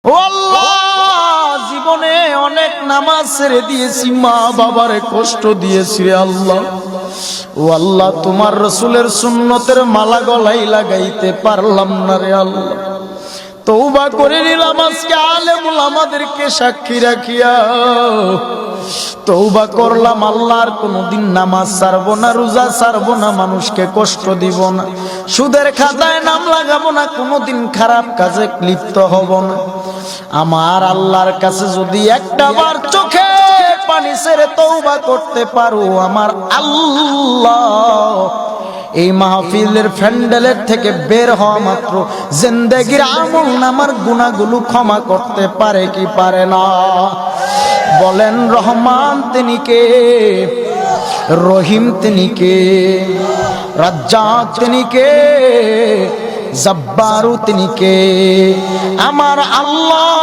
ও আল্লাহ, জীবনে অনেক নামাজ ছেড়ে দিয়েছি, মা বাবার কষ্ট দিয়েছি রে আল্লাহ। ও আল্লাহ, তোমার রসুলের সুন্নতের মালা গলায় লাগাইতে পারলাম না রে আল্লাহ। তওবা করে নিলাম আজকে আলেমুল আমাদেরকে সাক্ষী রাখিয়া তওবা করলাম আল্লাহ, আর কোনদিন নামাজ ছাড়বো না, রোজা ছাড়বো না, মানুষকে কষ্ট দিব না, সুদের খাতায় নাম লাগাবো না, কোনদিন খারাপ কাজে লিপ্ত হব না। আমার আল্লাহর কাছে যদি একটা বার চোখে পানি ছেড়ে তওবা করতে পারো, আমার আল্লাহ এই মাহফিলের প্যান্ডেলের থেকে বের হওয়া মাত্র জিন্দেগির আমল নামার গুনাহগুলো ক্ষমা করতে পারে কি পারে না? বলেন রহমান তিনি কে, রহিম তিনি কে, রাজ্জাক তিনি কে, জব্বারু তিনি কে? আমার আল্লাহ